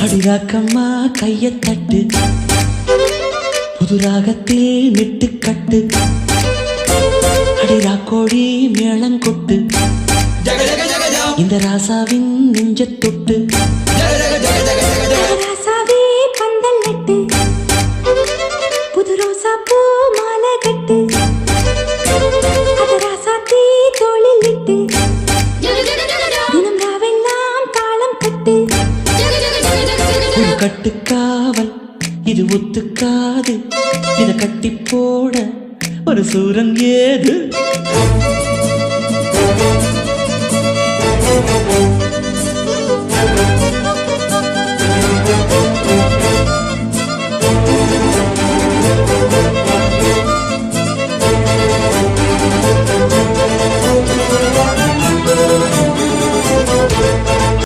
அடிராக்கம்மா கைய தட்டு, புதுராகத்தில் மெட்டு கட்டு, அடிராக்கோழி மேளங்கொட்டு, இந்த ராசாவின் நெஞ்ச தொட்டு, ராசாவே பந்தல் நட்டு, புது ரோசா பூ மாலை கட்டு, அத ராசாத்தி தோளில் இட்டு, தினம் ராவெல்லாம் தாளம் கட்டு. கட்டுக்காவல் இது ஒத்துக்காது, இத கட்டி போட ஒரு சூரன் ஏது.